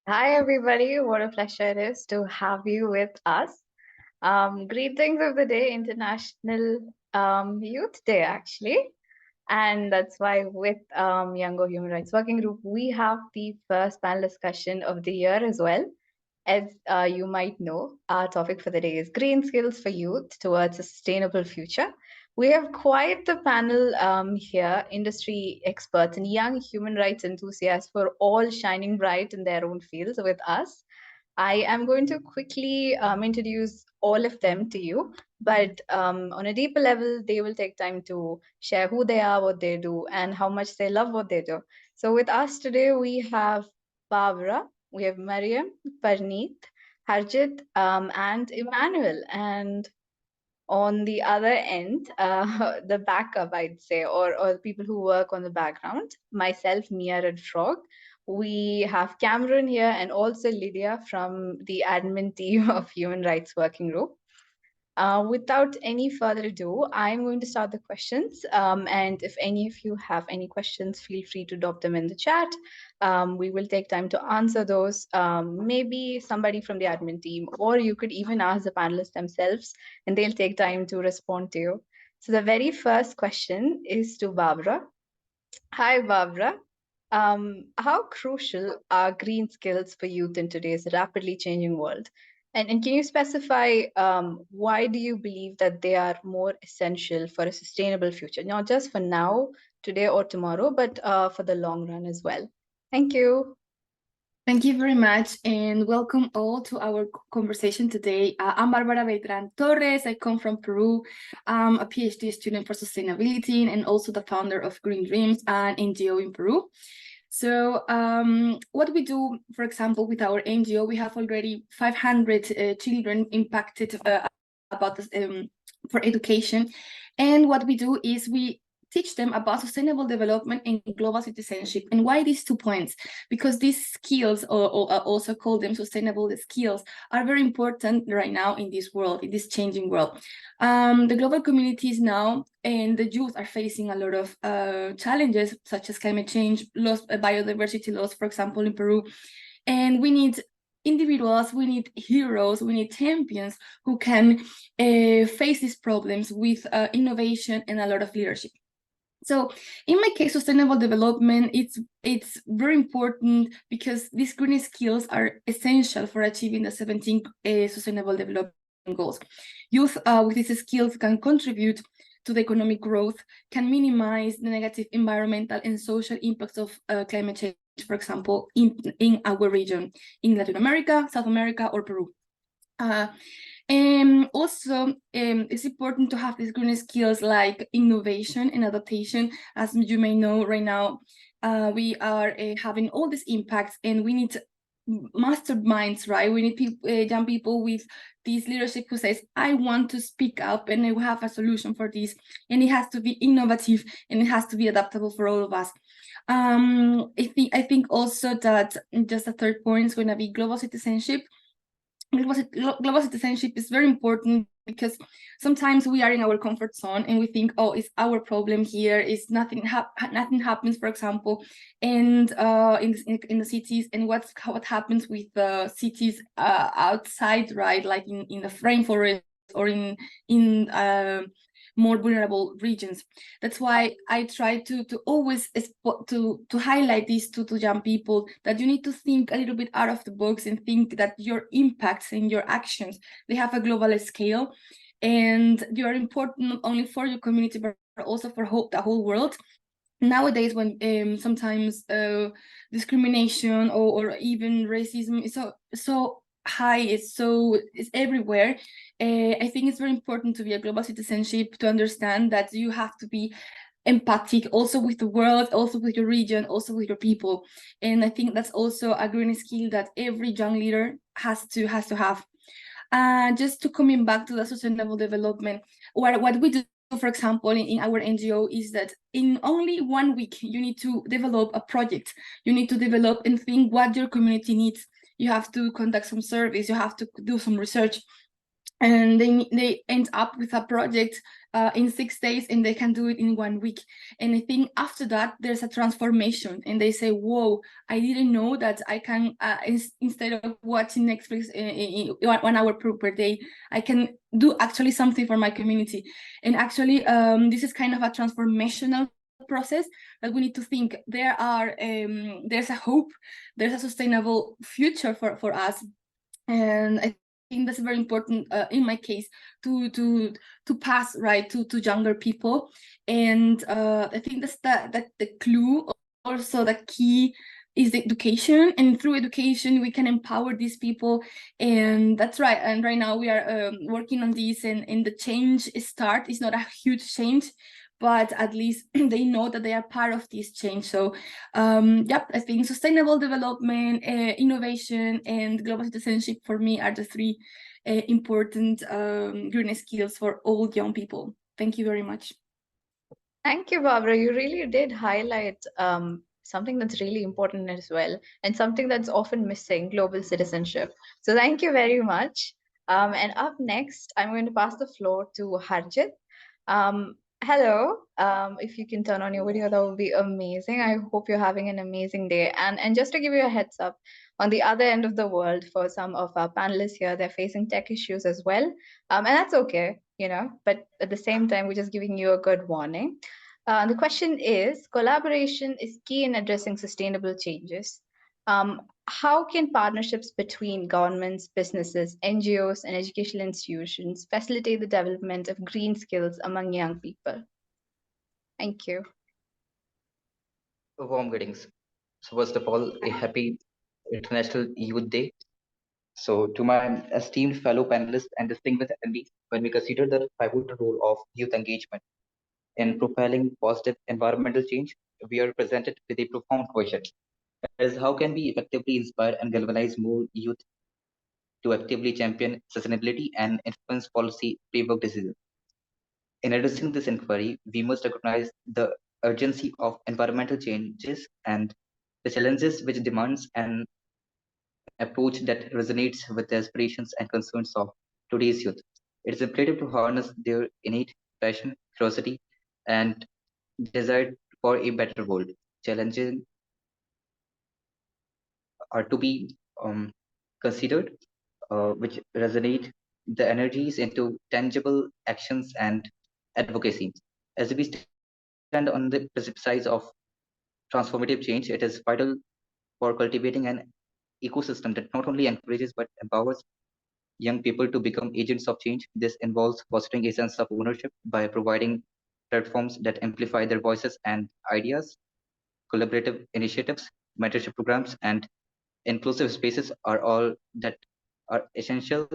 Hi, everybody. What a pleasure it is to have you with us. Greetings of the day, International Youth Day, actually. And that's why, with Younger Human Rights Working Group, we have the first panel discussion of the year as well. As you might know, our topic for the day is Green Skills for Youth Towards a Sustainable Future. We have quite the panel here, industry experts and young human rights enthusiasts who are all shining bright in their own fields with us. I am going to quickly introduce all of them to you, but on a deeper level, they will take time to share who they are, what they do, and how much they love what they do. So, with us today, we have Barbara, we have Maryam, Parneet, Harjit, and Emmanuel. And on the other end, the backup, I'd say, or people who work on the background, myself, Mia Red Frog. We have Cameron here and also Lydia from the admin team of Human Rights Working Group. Without any further ado, I'm going to start the questions. And if any of you have any questions, feel free to drop them in the chat. We will take time to answer those. Maybe somebody from the admin team, or you could even ask the panelists themselves, and they'll take time to respond to you. So the very first question is to Barbara. Hi, Barbara. How crucial are green skills for youth in today's rapidly changing world? And can you specify why do you believe that they are more essential for a sustainable future, not just for now, today, or tomorrow, but for the long run as well? Thank you. Thank you very much and welcome all to our conversation today. I'm Barbara Baltran Torres. I come from Peru. I'm a PhD student for sustainability and also the founder of Green Dreams, an NGO in Peru. So what we do, for example, with our NGO, we have already 500 children impacted about this, for education. And what we do is we teach them about sustainable development and global citizenship. And why these 2 points? Because these skills, or also call them sustainable skills, are very important right now in this world, in this changing world. The global communities now and the youth are facing a lot of challenges, such as climate change, loss, biodiversity loss, for example, in Peru. And we need individuals, we need heroes, we need champions who can face these problems with innovation and a lot of leadership. So in my case, sustainable development, it's very important because these green skills are essential for achieving the 17 sustainable development goals. Youth with these skills can contribute to the economic growth, can minimize the negative environmental and social impacts of climate change, for example, in our region, in Latin America, South America, or Peru. And also, it's important to have these green skills like innovation and adaptation. As you may know, right now, we are having all these impacts, and we need masterminds, right? We need young people with this leadership who says, I want to speak up and I will have a solution for this. And it has to be innovative and it has to be adaptable for all of us. I think also that just the third point is going to be global citizenship. Global citizenship is very important because sometimes we are in our comfort zone and we think, oh, it's our problem here, is nothing happens, for example, and in the cities, and what happens with the cities outside, right, like in the rainforest or in more vulnerable regions. That's why I try to always to highlight this to young people, that you need to think a little bit out of the box and think that your impacts and your actions, they have a global scale, and you are important not only for your community but also for the whole world. Nowadays, when sometimes discrimination or even racism is so high, it's everywhere. I think it's very important to be a global citizenship, to understand that you have to be empathic also with the world, also with your region, also with your people. And I think that's also a green skill that every young leader has to have. Just to coming back to the sustainable development, what we do, for example, in our NGO, is that in only 1 week, you need to develop a project. You need to develop and think what your community needs. You have to conduct some surveys, you have to do some research. and they end up with a project in 6 days, and they can do it in 1 week. And I think after that there's a transformation, and they say, whoa, I didn't know that I can instead of watching Netflix in 1 hour per day, I can do actually something for my community. And actually this is kind of a transformational process that we need to think there's a hope, there's a sustainable future for us. And I think that's very important in my case to pass right to younger people. And I think that's the clue, also the key is the education, and through education we can empower these people. And that's right, and right now we are working on this, and the change start is not a huge change, but at least they know that they are part of this change. So yep, I think sustainable development, innovation, and global citizenship for me are the 3 important green skills for all young people. Thank you very much. Thank you, Barbara. You really did highlight something that's really important as well, and something that's often missing, global citizenship. So thank you very much. And up next, I'm going to pass the floor to Harjit. Hello. If you can turn on your video, that would be amazing. I hope you're having an amazing day. And just to give you a heads up, on the other end of the world, for some of our panelists here, they're facing tech issues as well. And that's okay, you know, but at the same time, we're just giving you a good warning. The question is, collaboration is key in addressing sustainable changes. How can partnerships between governments, businesses, NGOs, and educational institutions facilitate the development of green skills among young people? Thank you. Warm greetings. So first of all, a happy International Youth Day. So to my esteemed fellow panelists and distinguished attendees, when we consider the pivotal role of youth engagement in propelling positive environmental change, we are presented with a profound question. That is, how can we effectively inspire and galvanize more youth to actively champion sustainability and influence policy framework decisions? In addressing this inquiry, we must recognize the urgency of environmental changes and the challenges which demands an approach that resonates with the aspirations and concerns of today's youth. It is imperative to harness their innate passion, curiosity, and desire for a better world. Challenges are to be considered, which resonate the energies into tangible actions and advocacy. As we stand on the precipice of transformative change, it is vital for cultivating an ecosystem that not only encourages but empowers young people to become agents of change. This involves fostering a sense of ownership by providing platforms that amplify their voices and ideas. Collaborative initiatives, mentorship programs, and inclusive spaces are all that are essential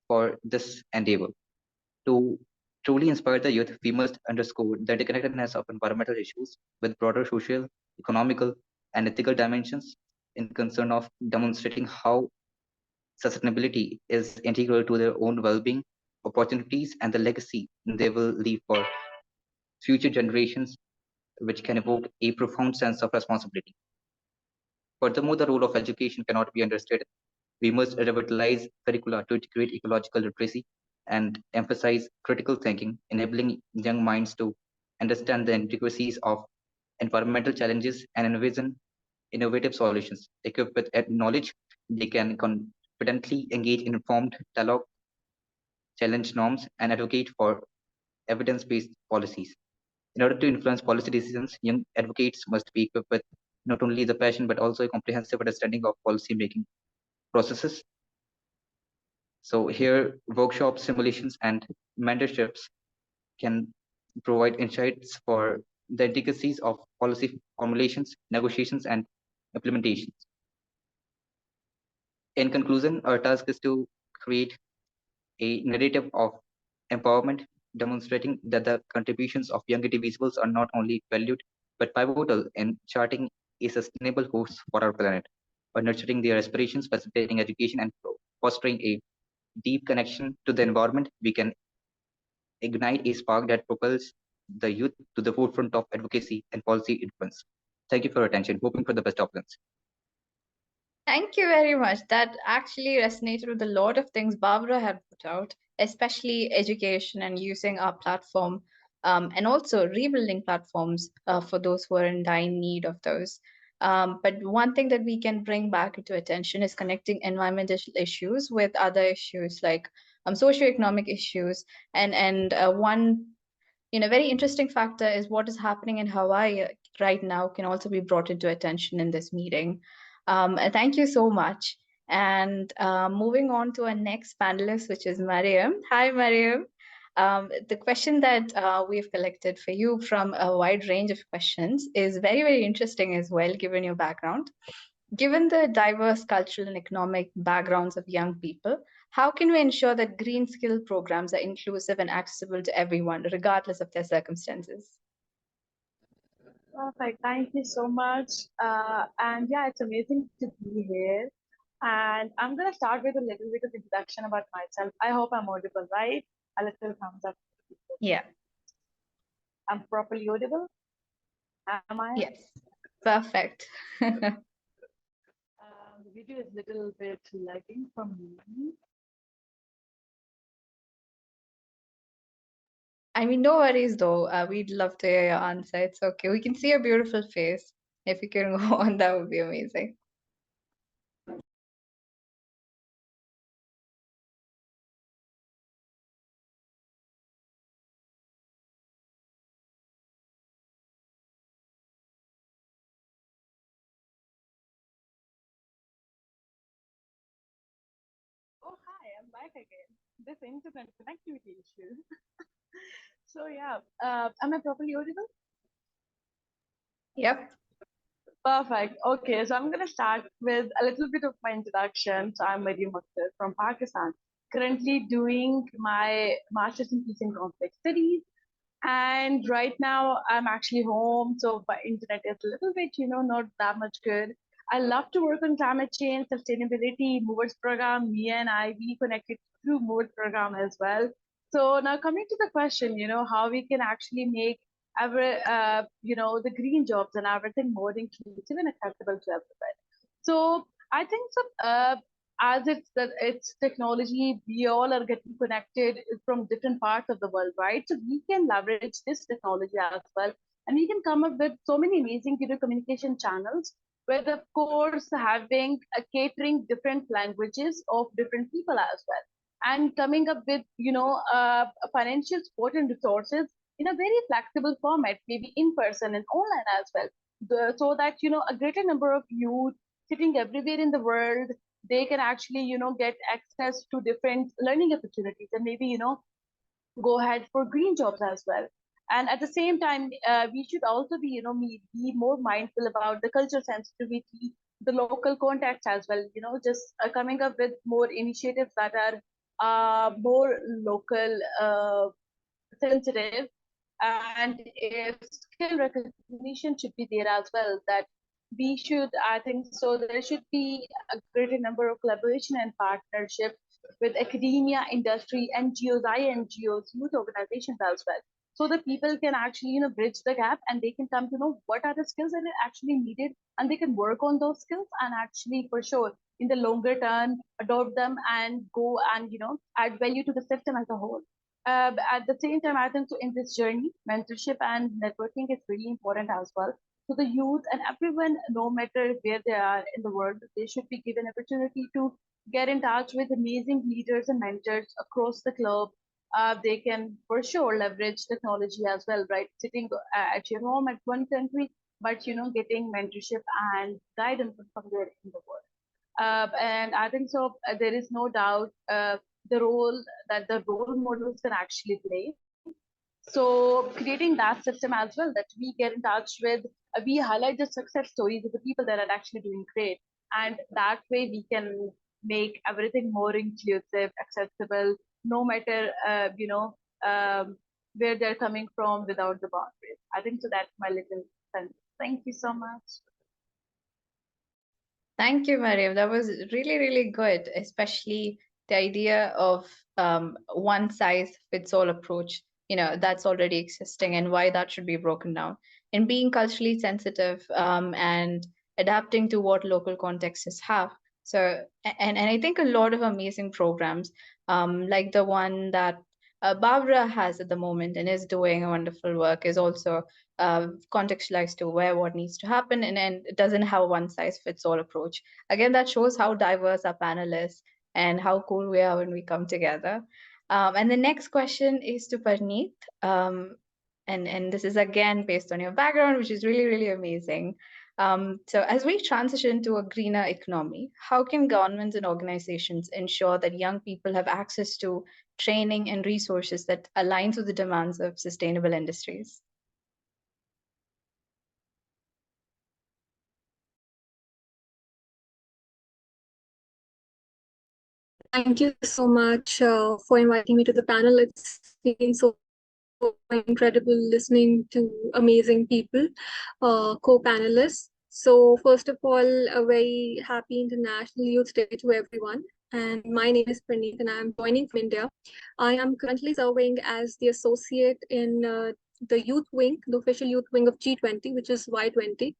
for this endeavor. To truly inspire the youth, we must underscore the interconnectedness of environmental issues with broader social, economical, and ethical dimensions in concern of demonstrating how sustainability is integral to their own well-being, opportunities, and the legacy they will leave for future generations, which can evoke a profound sense of responsibility. Furthermore, the role of education cannot be understated. We must revitalize curricula to integrate ecological literacy and emphasize critical thinking, enabling young minds to understand the intricacies of environmental challenges and envision innovative solutions. Equipped with knowledge, they can confidently engage in informed dialogue, challenge norms, and advocate for evidence-based policies. In order to influence policy decisions, young advocates must be equipped with not only the passion but also a comprehensive understanding of policy making processes. So here, workshops, simulations, and mentorships can provide insights for the intricacies of policy formulations, negotiations, and implementations. In conclusion, our task is to create a narrative of empowerment, demonstrating that the contributions of young individuals are not only valued but pivotal in charting a sustainable course for our planet. By nurturing their aspirations, facilitating education, and fostering a deep connection to the environment, we can ignite a spark that propels the youth to the forefront of advocacy and policy influence. Thank you for your attention, hoping for the best outcomes. Thank you very much. That actually resonated with a lot of things Barbara had put out, especially education and using our platform, and also rebuilding platforms for those who are in dying need of those. But one thing that we can bring back into attention is connecting environmental issues with other issues like socioeconomic issues, and one very interesting factor is what is happening in Hawaii right now can also be brought into attention in this meeting. Thank you so much. And moving on to our next panelist, which is Maryam. Hi, Maryam. The question that we've collected for you from a wide range of questions is very, very interesting as well, given your background. Given the diverse cultural and economic backgrounds of young people, how can we ensure that green skill programs are inclusive and accessible to everyone, regardless of their circumstances? Perfect. Thank you so much. And yeah, it's amazing to be here. And I'm going to start with a little bit of introduction about myself. I hope I'm audible, right? A little thumbs up. Yeah. I'm properly audible? Am I? Yes. Perfect. The video is a little bit lagging from me. I mean, no worries though. We'd love to hear your answer. It's okay. We can see your beautiful face. If you can go on, that would be amazing. Oh, hi, I'm back again. This internet connectivity issue. So yeah, am I properly audible? Yep. Perfect. Okay, so I'm going to start with a little bit of my introduction. So I'm Maryam Aktar from Pakistan, currently doing my master's in peace and conflict studies. And right now I'm actually home, so my internet is a little bit, not that much good. I love to work on climate change, sustainability, Movers program. Me and I, we connected through Movers program as well. So now coming to the question, how we can actually make the green jobs and everything more inclusive and accessible to everybody. So I think so. As it's technology, we all are getting connected from different parts of the world, right? So we can leverage this technology as well, and we can come up with so many amazing, communication channels. With of course having catering different languages of different people as well, and coming up with financial support and resources in a very flexible format, maybe in person and online as well, so that a greater number of youth sitting everywhere in the world, they can actually get access to different learning opportunities, and maybe go ahead for green jobs as well. And at the same time, we should also be be more mindful about the cultural sensitivity, the local context as well, just coming up with more initiatives that are more local sensitive. And if skill recognition should be there as well, that we should, I think so, there should be a greater number of collaboration and partnership with academia, industry, NGOs, INGOs, youth organizations as well, so that people can actually bridge the gap, and they can come to know what are the skills that are actually needed, and they can work on those skills, and actually for sure in the longer term adopt them and go and add value to the system as a whole. At the same time, I think so in this journey, mentorship and networking is really important as well. So the youth and everyone, no matter where they are in the world, they should be given opportunity to get in touch with amazing leaders and mentors across the globe. They can for sure leverage technology as well, right? Sitting at your home at one country, but getting mentorship and guidance from somewhere in the world. And I think so. There is no doubt the role that the role models can actually play. So creating that system as well, that we get in touch with, we highlight the success stories of the people that are actually doing great, and that way we can make everything more inclusive, accessible, no matter where they're coming from, without the boundaries. I think so. That's my little sense. Thank you so much. Thank you, Mariam. That was really, really good, especially the idea of one size fits all approach, that's already existing and why that should be broken down. And being culturally sensitive and adapting to what local contexts have. So, and I think a lot of amazing programs, like the one that Barbara has at the moment and is doing a wonderful work, is also contextualized to where what needs to happen, and it doesn't have a one size fits all approach. Again, that shows how diverse our panel is and how cool we are when we come together. And the next question is to Parneet. And this is again based on your background, which is really, really amazing. So as we transition to a greener economy, how can governments and organizations ensure that young people have access to training and resources that aligns with the demands of sustainable industries? Thank you so much for inviting me to the panel. It's been so incredible listening to amazing people, co-panelists. So first of all, a very happy International Youth Day to everyone. And my name is Parneet and I'm joining from India. I am currently serving as the associate in the youth wing, the official youth wing of G20, which is Y20.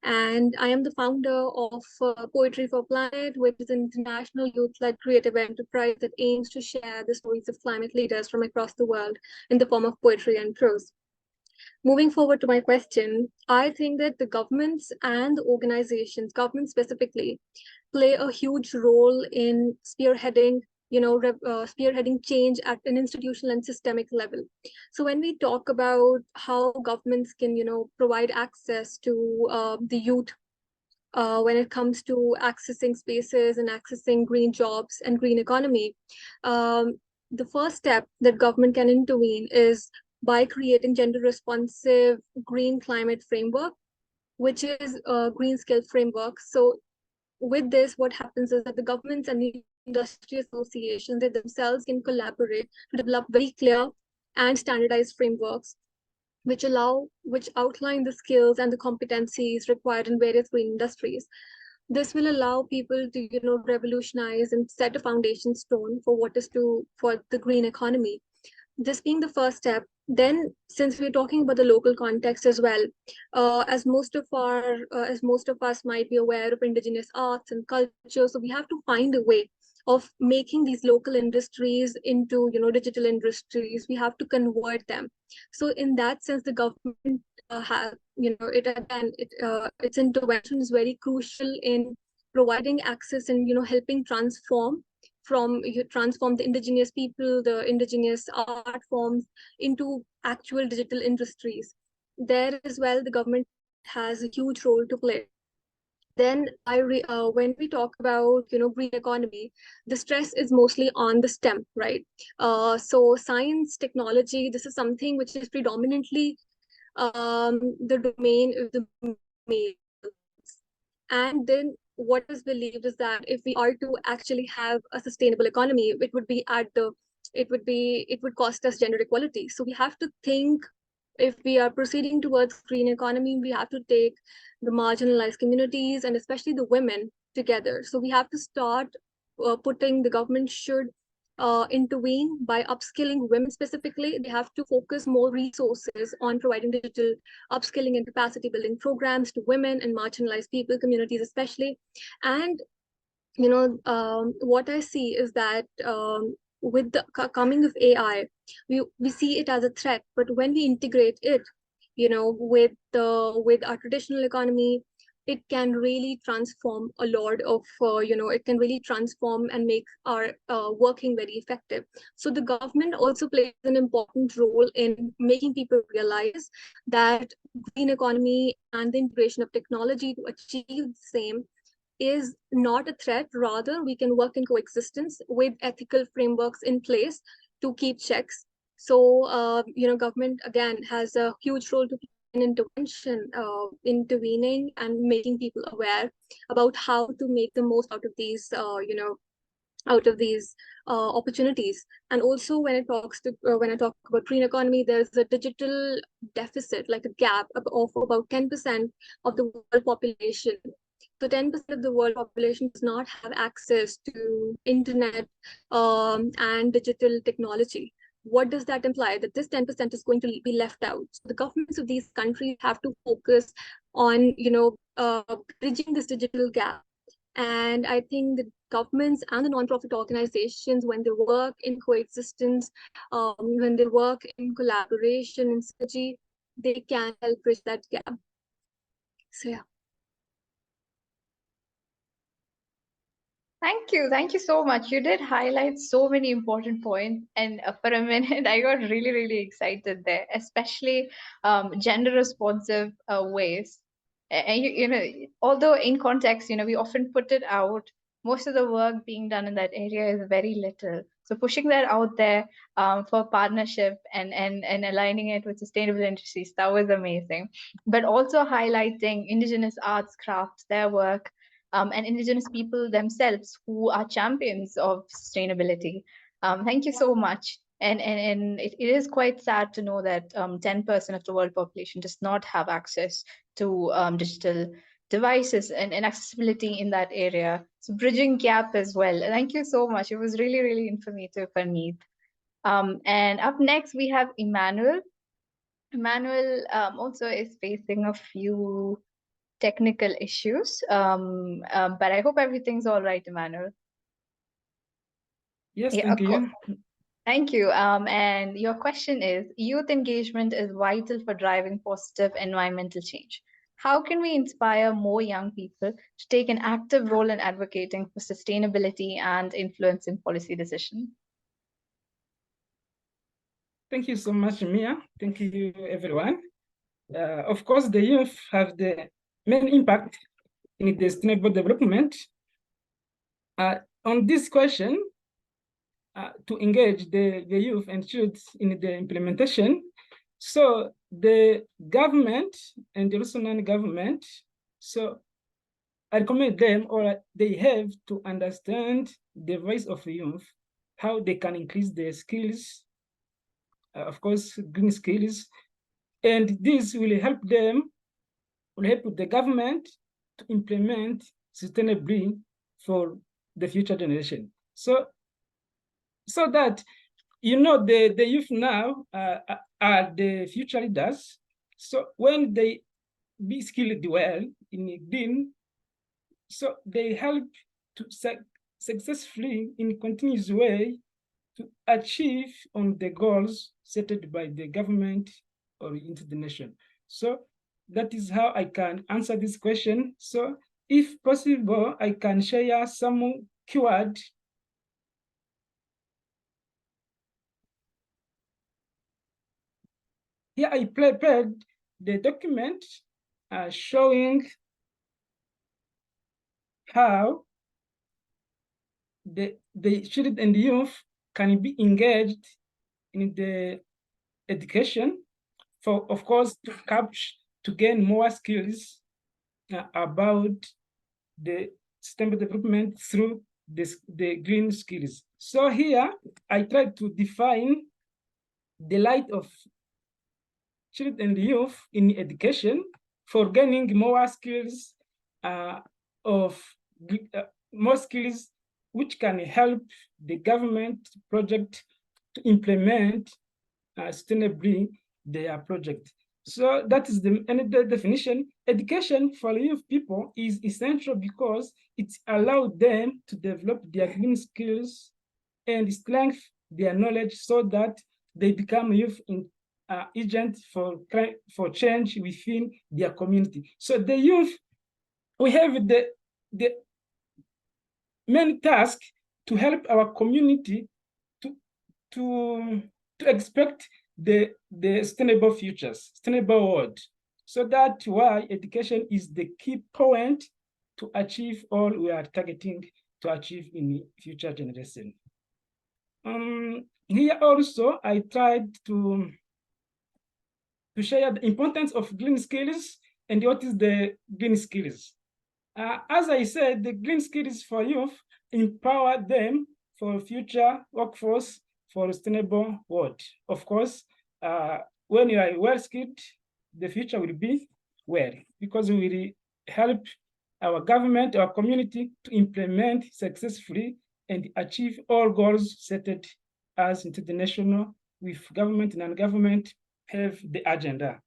And I am the founder of Poetry for Planet, which is an international youth-led creative enterprise that aims to share the stories of climate leaders from across the world in the form of poetry and prose. Moving forward to my question, I think that the governments and the organizations, governments specifically, play a huge role in spearheading spearheading change at an institutional and systemic level. So when we talk about how governments can, provide access to the youth when it comes to accessing spaces and accessing green jobs and green economy, the first step that government can intervene is by creating gender responsive green climate framework, which is a green skill framework. So with this, what happens is that the governments and the industry associations, they themselves can collaborate to develop very clear and standardized frameworks which outline the skills and the competencies required in various green industries. This will allow people to, revolutionize and set a foundation stone for for the green economy. This being the first step, then since we're talking about the local context as well, as most of us might be aware of indigenous arts and culture, so we have to find a way of making these local industries into digital industries. We have to convert them. So in that sense, the government has its intervention is very crucial in providing access and helping transform the indigenous people, the indigenous art forms into actual digital industries. There as well, the government has a huge role to play. Then when we talk about green economy, the stress is mostly on the STEM, right? So science, technology, this is something which is predominantly the domain of the males. And then what is believed is that if we are to actually have a sustainable economy, it would cost us gender equality. So we have to think, if we are proceeding towards green economy, we have to take the marginalized communities and especially the women together. So we have to start the government should intervene by upskilling women specifically. They have to focus more resources on providing digital upskilling and capacity building programs to women and marginalized people, communities especially. And what I see is that with the coming of AI, we see it as a threat, but when we integrate it, with our traditional economy, it can really transform a lot of, it can really transform and make our working very effective. So the government also plays an important role in making people realize that green economy and the integration of technology to achieve the same is not a threat. Rather, we can work in coexistence with ethical frameworks in place to keep checks. So, government again has a huge role to play in intervening and making people aware about how to make the most out of these, opportunities. And also, when I talk about green economy, there's a digital deficit, like a gap of about 10% of the world population. So 10% of the world population does not have access to internet and digital technology. what does that imply? That this 10% is going to be left out. So the governments of these countries have to focus on, bridging this digital gap. And I think the governments and the nonprofit organizations, when they work in coexistence, when they work in collaboration and synergy, they can help bridge that gap. So yeah. Thank you so much. You did highlight so many important points, and for a minute, I got really, really excited there, especially gender responsive ways. And although in context, we often put it out, most of the work being done in that area is very little. So pushing that out there for partnership and aligning it with sustainable industries, that was amazing. But also highlighting indigenous arts, crafts, their work, and indigenous people themselves who are champions of sustainability. Thank you so much. And it is quite sad to know that 10% of the world population does not have access to digital devices and accessibility in that area. So bridging gap as well. Thank you so much. It was really, really informative, Parneet. And up next, we have Emmanuel. Emmanuel also is facing a few technical issues. But I hope everything's all right, Emmanuel. Yes, Yeah, thank you. Thank you. And your question is, youth engagement is vital for driving positive environmental change. How can we inspire more young people to take an active role in advocating for sustainability and influencing policy decisions? Thank you so much, Mia. Thank you, everyone. Of course, the youth have the main impact in the sustainable development. On this question, to engage the youth and youth in the implementation, so the government and also non-government, so I recommend them, or they have to understand the voice of the youth, how they can increase their skills, of course, green skills, and this will help them, will help the government to implement sustainably for the future generation. So that, the youth now are the future leaders. So when they be skilled well in green, so they help to successfully in continuous way to achieve on the goals set by the government or into the nation. So that is how I can answer this question. So if possible, I can share some keyword. Here I prepared the document showing how the children and youth can be engaged in the education for, of course, to capture, to gain more skills about the sustainable development through the green skills. So here I try to define the light of children and youth in education for gaining more skills more skills which can help the government project to implement sustainably their project. So that is the definition. Education for youth people is essential because it allows them to develop their green skills and strengthen their knowledge so that they become youth agents for change within their community. So the youth, we have the main task to help our community to expect the sustainable futures, sustainable world. So that's why education is the key point to achieve all we are targeting to achieve in the future generation. Here also, I tried to share the importance of green skills and what is the green skills. As I said, the green skills for youth empower them for future workforce for a sustainable world. Of course, when you are well skilled, the future will be well because we will help our government, our community to implement successfully and achieve all goals set as international with government and non-government have the agenda.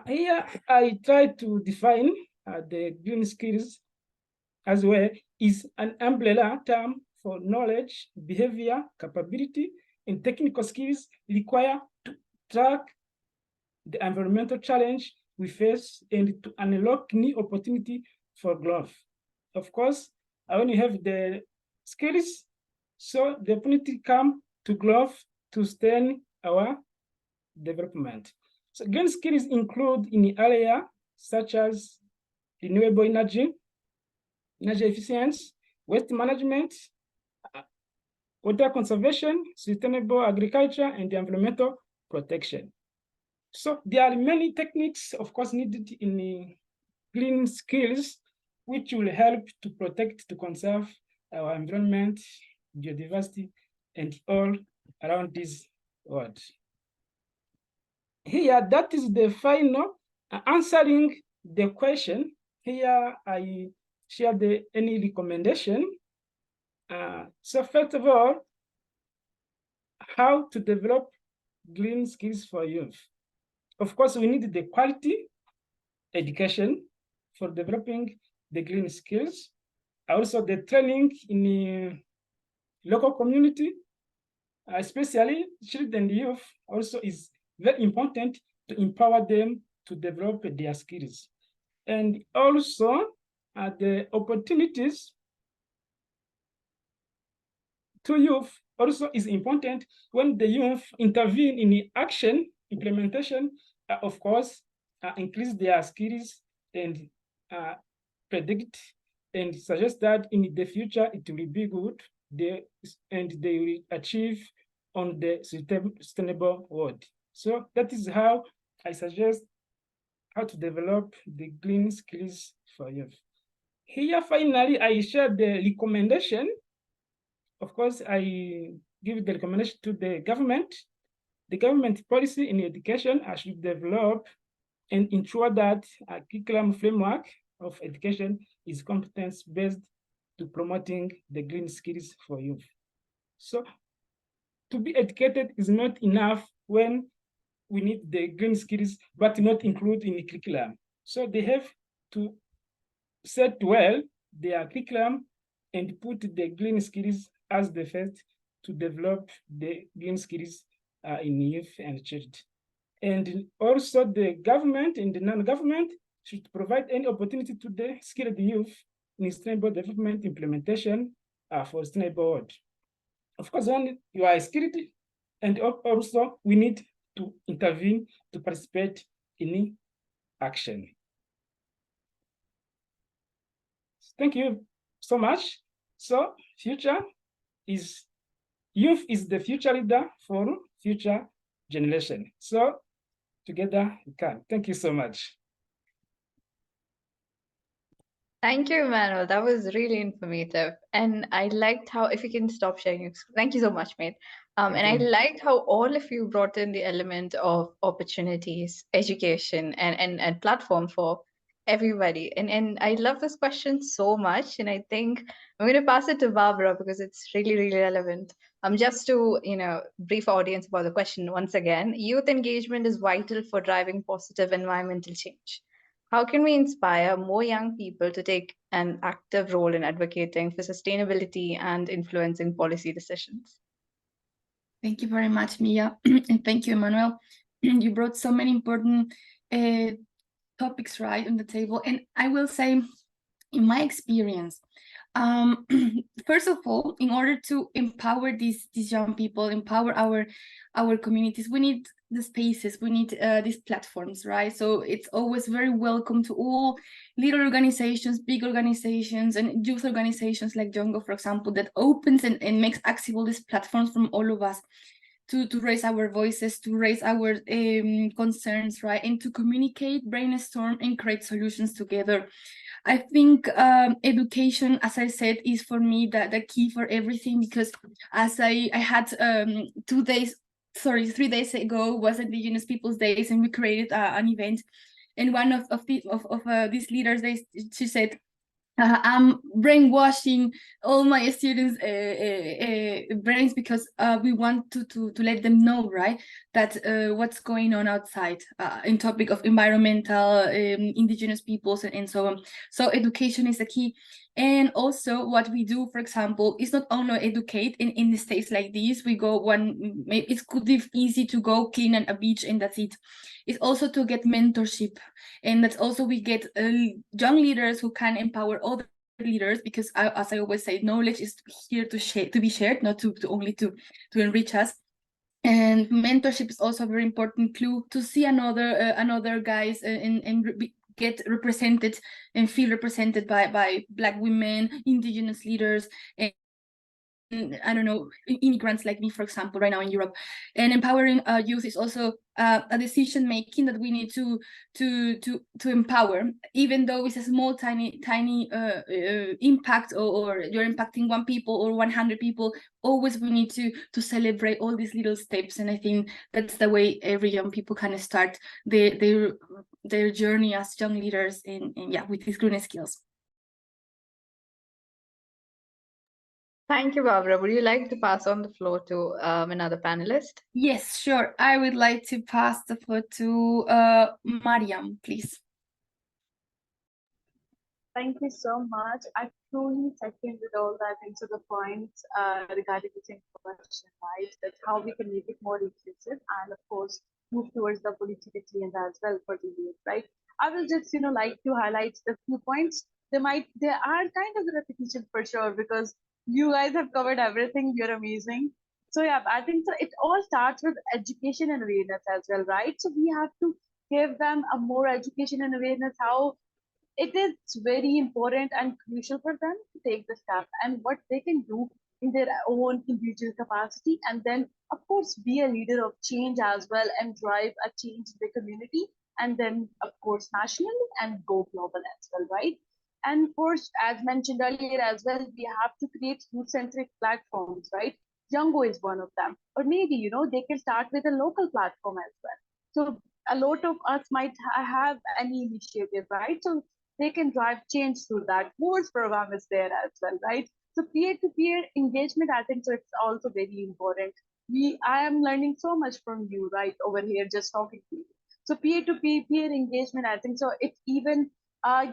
Here I try to define the green skills as well is an umbrella term for knowledge, behavior, capability, and technical skills required to track the environmental challenge we face and to unlock new opportunity for growth. Of course, when you have the skills, so the opportunity come to growth to sustain our development. So green skills include in area such as renewable energy efficiency, waste management, water conservation, sustainable agriculture, and environmental protection. So there are many techniques, of course, needed in the green skills, which will help to protect, to conserve our environment, biodiversity, and all around this world. Here, that is the final answering the question. Here, I share any recommendation. So first of all, how to develop green skills for youth. Of course, we need the quality education for developing the green skills. Also the training in the local community, especially children and youth, also is very important to empower them to develop their skills. And also the opportunities to youth also is important when the youth intervene in the action implementation, of course, increase their skills and predict and suggest that in the future it will be good, and they will achieve on the sustainable world. So that is how I suggest how to develop the green skills for youth. Here, finally, I share the recommendation. Of course, I give the recommendation to the government. The government policy in education should develop and ensure that a curriculum framework of education is competence-based to promoting the green skills for youth. So to be educated is not enough when we need the green skills, but not include in the curriculum. So they have to set well their curriculum and put the green skills as the first to develop the green skills in youth and children. And also the government and the non-government should provide any opportunity to the skilled youth in sustainable development implementation for sustainable world. Of course, when you are skilled, and also we need to intervene to participate in action. Thank you so much. So youth is the future leader for future generation. So together we can. Thank you so much. Thank you, Emmanuel. That was really informative. And I liked how, if you can stop sharing your screen. Thank you so much, mate. And I liked how all of you brought in the element of opportunities, education, and platform for everybody. And I love this question so much. And I think I'm going to pass it to Barbara because it's really, really relevant. Just to brief our audience about the question once again, youth engagement is vital for driving positive environmental change. How can we inspire more young people to take an active role in advocating for sustainability and influencing policy decisions? Thank you very much, Mia, and thank you, Emmanuel. You brought so many important topics right on the table, and I will say, in my experience, first of all, in order to empower these young people, empower our communities, we need the spaces, we need these platforms, right? So it's always very welcome to all little organizations, big organizations, and youth organizations like Jongo, for example, that opens and makes accessible these platforms from all of us to raise our voices, to raise our concerns, right? And to communicate, brainstorm, and create solutions together. I think education, as I said, is for me the key for everything, because as I had 3 days ago was Indigenous Peoples Days, and we created an event, and one of these leaders, she said, I'm brainwashing all my students' brains, because we want to let them know, right, that what's going on outside in topic of environmental, indigenous peoples, and so on. So education is the key. And also what we do, for example, is not only educate in the states like this. We go it could be easy to go clean a beach and that's it. It's also to get mentorship, and that's also we get young leaders who can empower other leaders, because as I always say, knowledge is here to be shared, not to only to enrich us. And mentorship is also a very important clue to see another guys and get represented and feel represented by Black women, indigenous leaders, and I don't know, immigrants like me, for example, right now in Europe. And empowering youth is also a decision making that we need to empower, even though it's a small, tiny impact, or you're impacting 1 people or 100 people. Always we need to celebrate all these little steps, and I think that's the way every young people can start their journey as young leaders in yeah, with these green skills. Thank you, Barbara. Would you like to pass on the floor to another panelist? Yes, sure. I would like to pass the floor to Maryam, please. Thank you so much. I truly second with all that into the points regarding the same question, right? That's how we can make it more inclusive and, of course, move towards the political change as well for the youth, right? I will just, like to highlight the few points. There are kind of a repetition for sure, because you guys have covered everything. You're amazing. So yeah, I think so. It all starts with education and awareness as well, right? So we have to give them a more education and awareness how it is very important and crucial for them to take the step and what they can do in their own individual capacity, and then of course be a leader of change as well and drive a change in the community, and then of course nationally and go global as well, right? And of course, as mentioned earlier as well, we have to create youth-centric platforms, right? Yango is one of them, or maybe they can start with a local platform as well. So a lot of us might have any initiative, right? So they can drive change through that. Wars program is there as well, right? So peer-to-peer engagement, I think so it's also very important. I am learning so much from you right over here just talking to you. So peer-to-peer engagement, I think so it even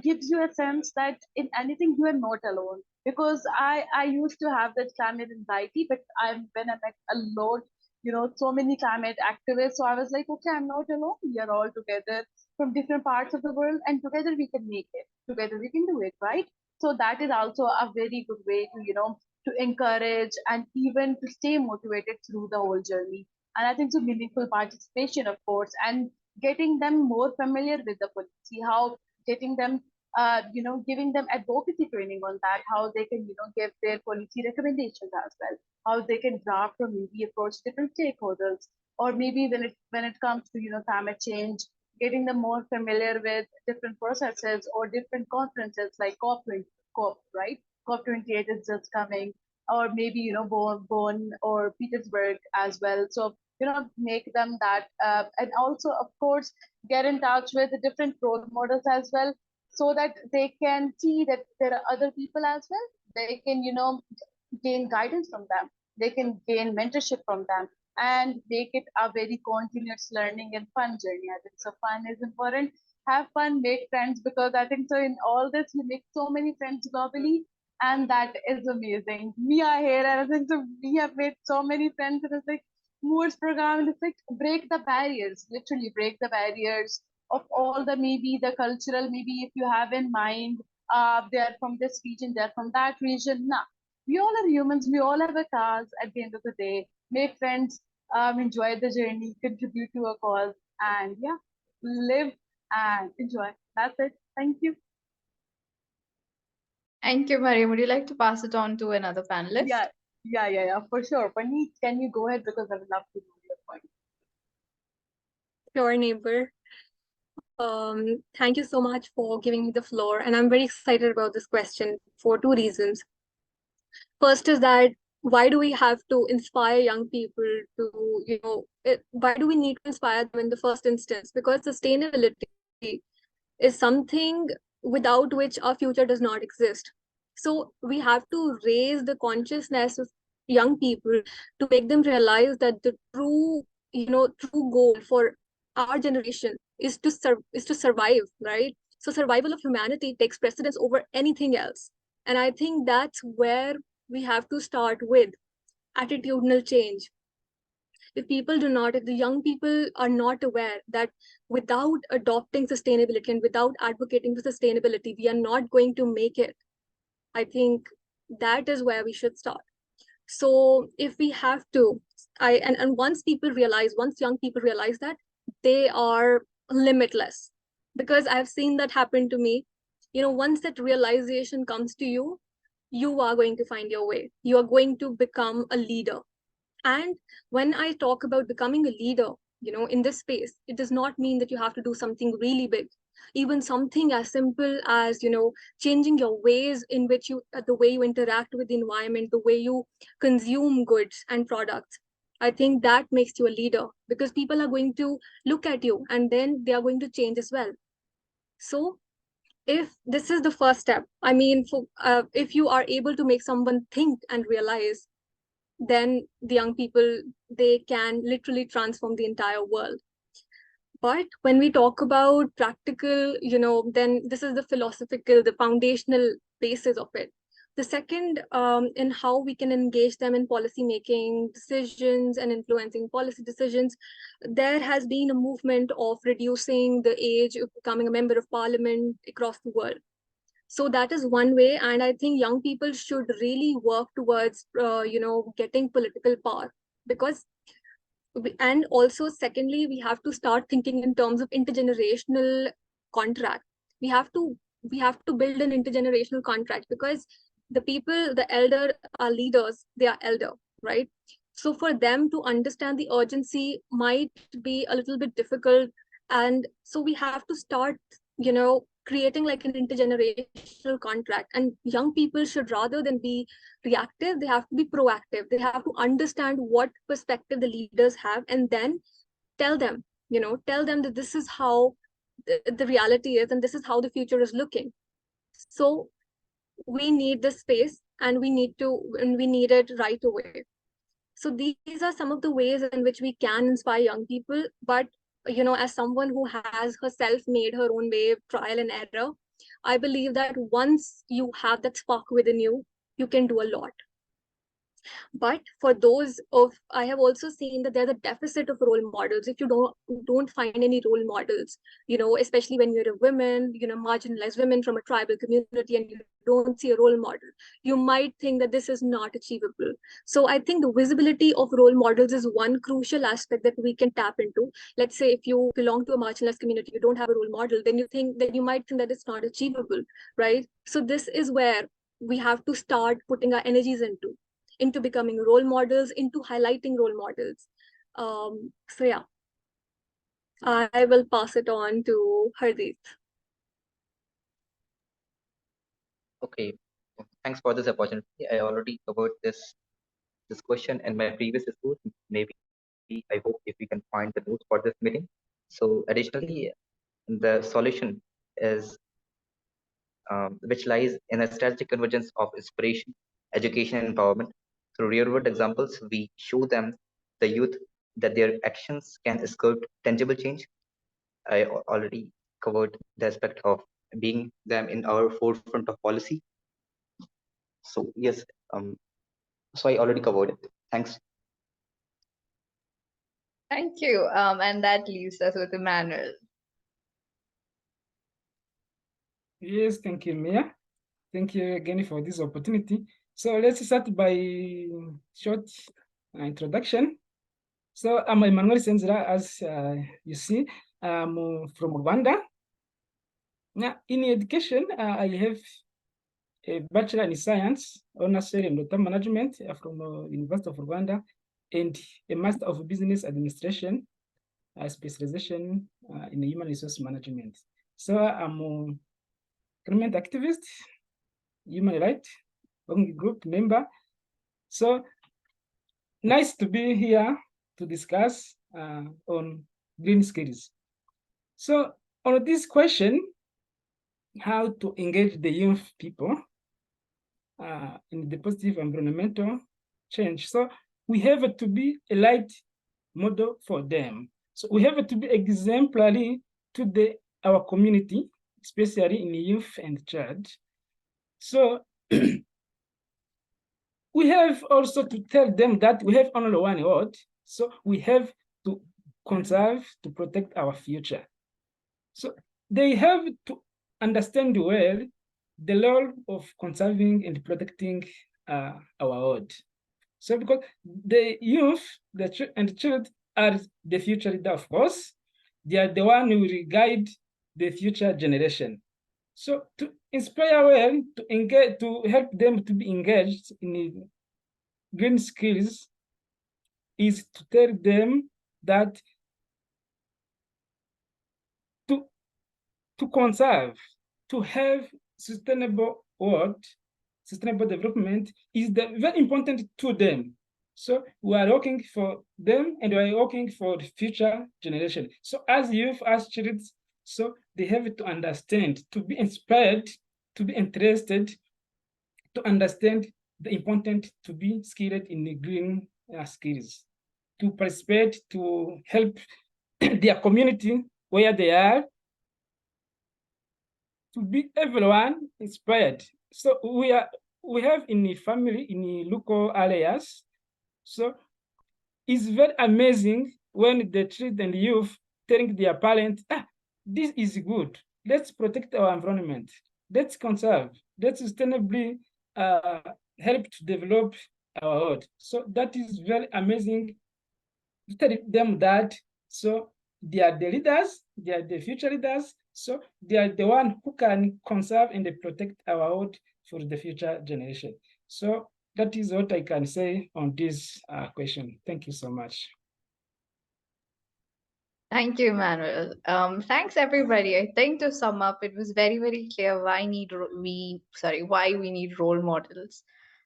gives you a sense that in anything you are not alone. Because I used to have that climate anxiety, but when I met a lot, so many climate activists, so I was like, okay, I'm not alone. We are all together from different parts of the world, and together we can make it. Together we can do it, right? So that is also a very good way to to encourage and even to stay motivated through the whole journey. And I think so meaningful participation, of course, and getting them more familiar with the policy, how getting them giving them advocacy training on that, how they can give their policy recommendations as well, how they can draft or maybe approach different stakeholders, or maybe when it comes to climate change, getting them more familiar with different processes or different conferences like COP, right? COP28 is just coming, or maybe Bonn or Petersburg as well. So make them that, and also of course get in touch with the different role models as well, so that they can see that there are other people as well. They can gain guidance from them. They can gain mentorship from them and make it a very continuous learning and fun journey. I think so. Fun is important. Have fun, make friends, because I think so. In all this, we make so many friends globally, and that is amazing. We are here, and I think so. We have made so many friends, and it's like Moore's program. And it's like break the barriers, literally break the barriers of all the maybe the cultural. Maybe if you have in mind, they are from this region, they're from that region. Nah, we all are humans. We all have a cause at the end of the day. Make friends, enjoy the journey, contribute to a cause, and yeah, live and enjoy. That's it. Thank you. Thank you, Maryam. Would you like to pass it on to another panelist? Yeah, for sure. Parneet, can you go ahead, because I would love to know your point. Sure, neighbor. Thank you so much for giving me the floor, and I'm very excited about this question for 2 reasons. First is that why do we have to inspire young people to, why do we need to inspire them in the first instance? Because sustainability is something without which our future does not exist. So we have to raise the consciousness of young people to make them realize that the true, true goal for our generation is to survive, right? So survival of humanity takes precedence over anything else. And I think that's where we have to start with attitudinal change. If the young people are not aware that without adopting sustainability and without advocating for sustainability, we are not going to make it, I think that is where we should start. So if we have to, and once young people realize that, they are limitless. Because I've seen that happen to me. Once that realization comes to you, you are going to find your way. You are going to become a leader. And when I talk about becoming a leader, in this space, it does not mean that you have to do something really big. Even something as simple as, changing your ways in which the way you interact with the environment, the way you consume goods and products. I think that makes you a leader, because people are going to look at you and then they are going to change as well. So if this is the first step, I mean, if you are able to make someone think and realize, then the young people, they can literally transform the entire world. But when we talk about practical, then this is the philosophical, the foundational basis of it. The second, in how we can engage them in policy making decisions and influencing policy decisions, there has been a movement of reducing the age of becoming a member of parliament across the world. So that is one way, and I think young people should really work towards getting political power. Because and also secondly, we have to start thinking in terms of intergenerational contract. We have to build an intergenerational contract, because the elder are leaders, they are elder, right? So for them to understand the urgency might be a little bit difficult. And so we have to start creating like an intergenerational contract. And young people should, rather than be reactive, they have to be proactive. They have to understand what perspective the leaders have, and then tell them that this is how the reality is, and this is how the future is looking. So we need this space, and we need it right away. So these are some of the ways in which we can inspire young people. But as someone who has herself made her own way, trial and error, I believe that once you have that spark within you, you can do a lot. But for those of, I have also seen that there's a deficit of role models. If you don't find any role models, especially when you're a woman, marginalized women from a tribal community, and you don't see a role model, you might think that this is not achievable. So I think the visibility of role models is one crucial aspect that we can tap into. Let's say if you belong to a marginalized community, you don't have a role model, then you might think that it's not achievable, right? So this is where we have to start putting our energies into becoming role models, into highlighting role models. So yeah, I will pass it on to Hardit. Okay, thanks for this opportunity. I already covered this question in my previous discourse. Maybe I hope if we can find the notes for this meeting. So additionally, the solution is which lies in a strategic convergence of inspiration, education, and empowerment. Through real-world examples, we show them, the youth, that their actions can sculpt tangible change. I already covered the aspect of being them in our forefront of policy. So yes, so I already covered it. Thanks. Thank you. And that leaves us with Emmanuel. Yes, thank you, Mia. Thank you again for this opportunity. So let's start by short introduction. So I'm Emmanuel Senzera, as you see, I'm from Rwanda. Now, in education, I have a Bachelor in Science, Honors in Water Management from University of Rwanda, and a Master of Business Administration, specialization in Human Resource Management. So I'm a government activist, human rights working group member. So nice to be here to discuss on green skills. So on this question, how to engage the young people in the positive environmental change. So we have to be a light model for them. So we have to be exemplary to our community, especially in youth and child. So we have also to tell them that we have only one world. So we have to conserve, to protect our future. So they have to understand well the role of conserving and protecting our world. So because the youth and children are the future leader, of course, they are the one who will guide the future generation. So to inspire well, to engage, to help them to be engaged in green skills is to tell them that to conserve, to have sustainable world, sustainable development is very important to them. So we are working for them and we are working for the future generation. So as youth, as children, so they have to understand, to be inspired, to be interested, to understand the important to be skilled in the green skills, to participate, to help their community where they are, to be everyone inspired. So we have in the family, in the local areas. So it's very amazing when the children and youth telling their parents, this is good. Let's protect our environment. Let's conserve. Let's sustainably help to develop our world. So that is very amazing to tell them that. So they are the leaders, they are the future leaders. So they are the one who can conserve and protect our world for the future generation. So that is what I can say on this question. Thank you so much. Thank you, Manuel. Thanks everybody. I think to sum up, it was very, very clear why we need role models,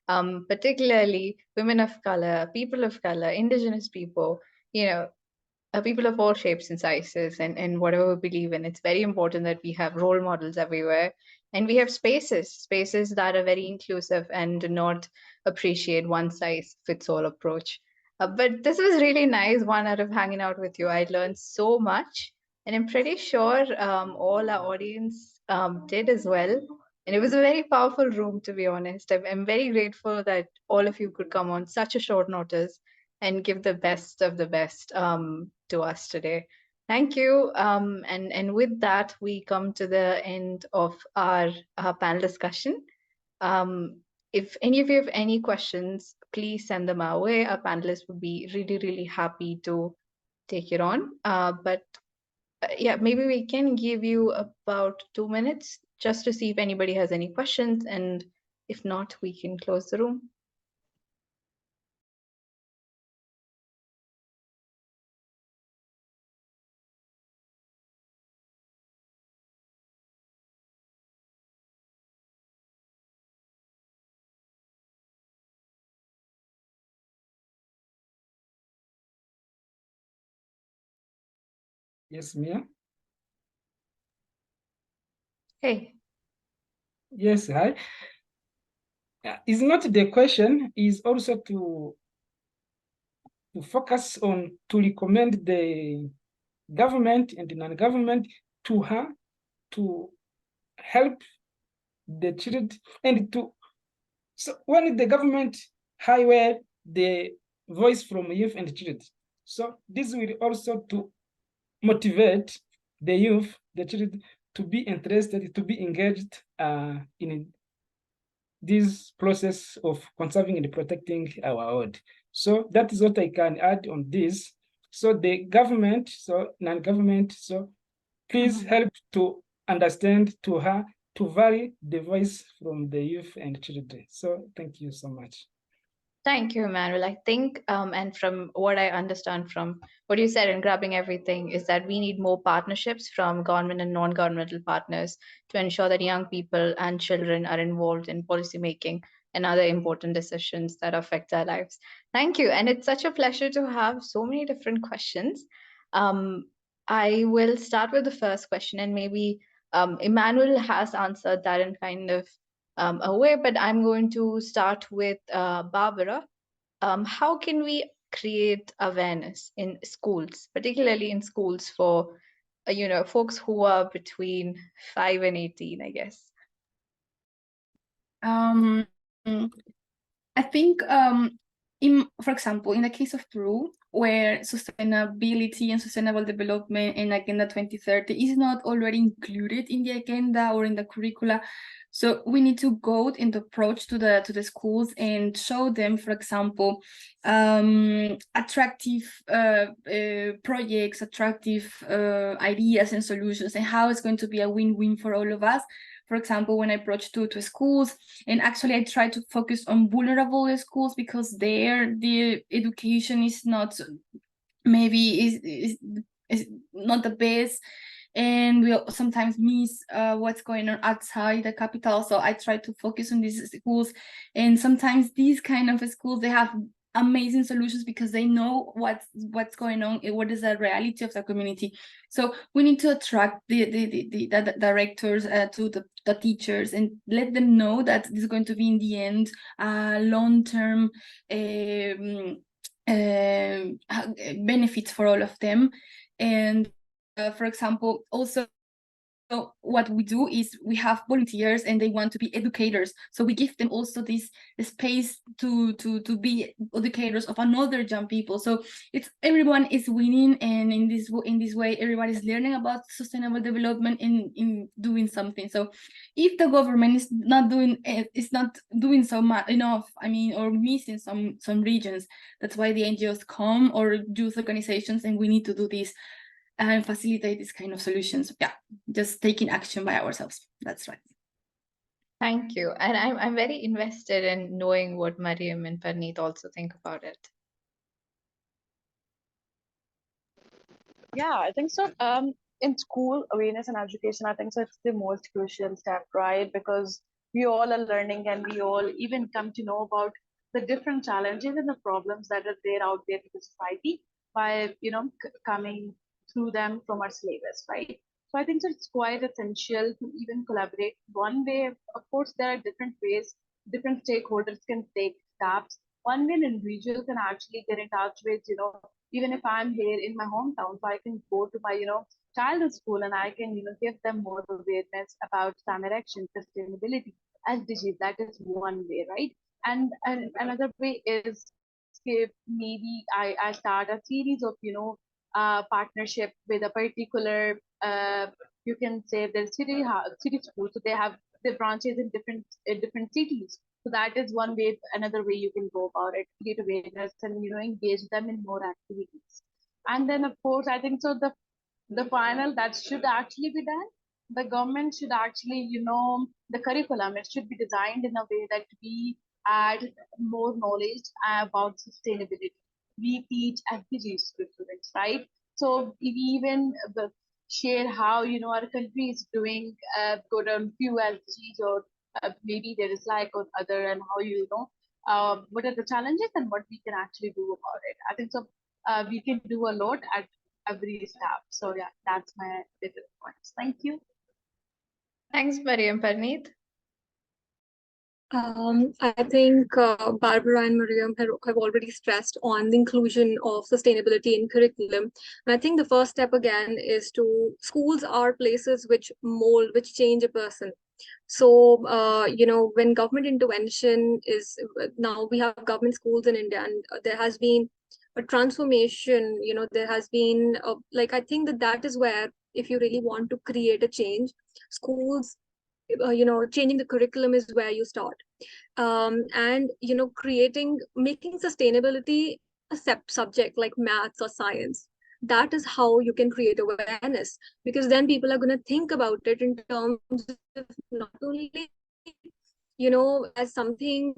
particularly women of color, people of color, indigenous people, people of all shapes and sizes, and whatever we believe in. It's very important that we have role models everywhere, and we have spaces that are very inclusive and do not appreciate one size fits all approach. But this was really nice, one out of hanging out with you. I learned so much, and I'm pretty sure all our audience did as well. And it was a very powerful room, to be honest. I'm very grateful that all of you could come on such a short notice and give the best of the best to us today. Thank you. And with that, we come to the end of our panel discussion. If any of you have any questions, please send them our way. Our panelists would be really, really happy to take it on. Yeah, maybe we can give you about 2 minutes just to see if anybody has any questions. And if not, we can close the room. Yes, Mia? Hey. Yes, hi. It's not the question, is also to focus on, to recommend the government and the non-government to help the children and so when the government hire the voice from youth and children. So this will also to motivate the youth, the children, to be interested, to be engaged in this process of conserving and protecting our world. So that is what I can add on this. So the government, so non-government, so please help to understand, to vary the voice from the youth and children. So thank you so much. Thank you, Emmanuel. I think, and from what I understand from what you said and grabbing everything, is that we need more partnerships from government and non-governmental partners to ensure that young people and children are involved in policymaking and other important decisions that affect their lives. Thank you. And it's such a pleasure to have so many different questions. I will start with the first question, and maybe Emmanuel has answered that in kind of a way, but I'm going to start with Barbara. How can we create awareness in schools, particularly in schools for folks who are between 5 and 18, I guess? I think, for example, in the case of Peru, where sustainability and sustainable development in Agenda 2030 is not already included in the agenda or in the curricula, so we need to go in the approach to the schools and show them, for example, attractive projects, attractive ideas and solutions, and how it's going to be a win-win for all of us. For example, when I approach to schools, and actually I try to focus on vulnerable schools because there the education is not, maybe is not the best, and we sometimes miss what's going on outside the capital. So I try to focus on these schools, and sometimes these kind of schools, they have amazing solutions because they know what's going on and what is the reality of the community. So we need to attract the directors to the teachers and let them know that this is going to be in the end long-term benefits for all of them. And for example, also, so what we do is we have volunteers and they want to be educators. So we give them also this space to be educators of another young people. So it's everyone is winning, and in this way, everybody is learning about sustainable development in doing something. So if the government is not doing so much enough, I mean, or missing some regions, that's why the NGOs come, or youth organizations, and we need to do this and facilitate this kind of solutions. Yeah, just taking action by ourselves. That's right. Thank you. And I'm very invested in knowing what Maryam and Parneet also think about it. Yeah, I think so. In school, awareness and education, I think so it's the most crucial step, right? Because we all are learning, and we all even come to know about the different challenges and the problems that are there out there to the society by, coming through them from our syllabus, right? So I think so it's quite essential to even collaborate. One way, of course, there are different ways different stakeholders can take steps. One way an individual can actually get in touch with, even if I'm here in my hometown, so I can go to my, childhood school, and I can, give them more awareness about climate action, sustainability, SDGs. That is one way, right? And another way is if maybe I start a series of, partnership with a particular, you can say their city school. So they have their branches in different cities. So that is one way. Another way you can go about it, create awareness, and engage them in more activities. And then of course, I think so the final that should actually be done. The government should actually, the curriculum, it should be designed in a way that we add more knowledge about sustainability. We teach SDGs to students, right? So we even share how, our country is doing good on few SDGs, or maybe there is like on other, and how, what are the challenges and what we can actually do about it. I think so we can do a lot at every step. So yeah, that's my little points. Thank you. Thanks, Maryam. Parneet? I think Barbara and Maryam have already stressed on the inclusion of sustainability in curriculum. And I think the first step again is schools are places which mold, which change a person. So, when government intervention is, now we have government schools in India, and there has been a transformation, there has been, I think that is where, if you really want to create a change, schools, changing the curriculum is where you start. And, making sustainability a subject like maths or science. That is how you can create awareness, because then people are going to think about it in terms of not only, as something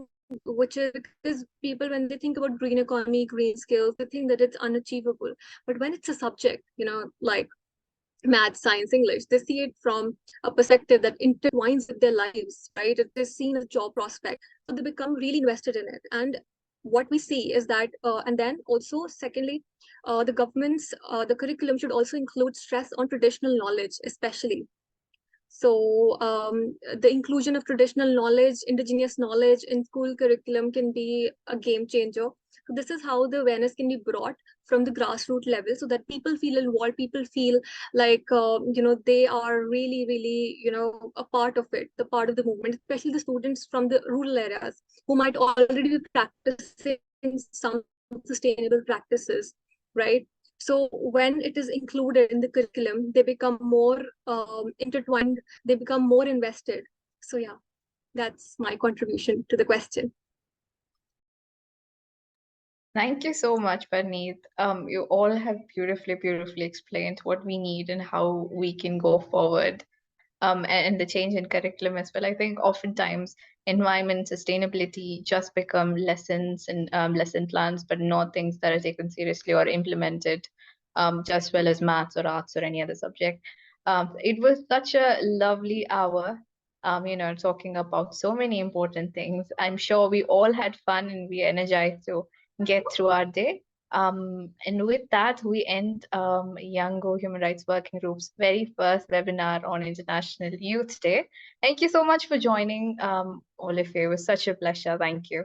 which is, because people, when they think about green economy, green skills, they think that it's unachievable. But when it's a subject, like math, science, English, they see it from a perspective that intertwines with their lives, right? It is seen as a job prospect. So they become really invested in it. And what we see is that, and then also, secondly, the curriculum should also include stress on traditional knowledge, especially. So the inclusion of traditional knowledge, indigenous knowledge in school curriculum can be a game changer. So this is how the awareness can be brought from the grassroots level, so that people feel involved, people feel like they are really, really a part of it, the part of the movement, especially the students from the rural areas who might already be practicing some sustainable practices, right? So when it is included in the curriculum, they become more intertwined, they become more invested. So yeah, that's my contribution to the question. Thank you so much, Parneet. You all have beautifully explained what we need and how we can go forward. And the change in curriculum as well. I think oftentimes environment sustainability just become lessons and lesson plans, but not things that are taken seriously or implemented just well as maths or arts or any other subject. It was such a lovely hour, talking about so many important things. I'm sure we all had fun and we energized to get through our day. And with that, we end Youngo Human Rights Working Group's very first webinar on International Youth Day. Thank you so much for joining, all of you. It was such a pleasure. Thank you.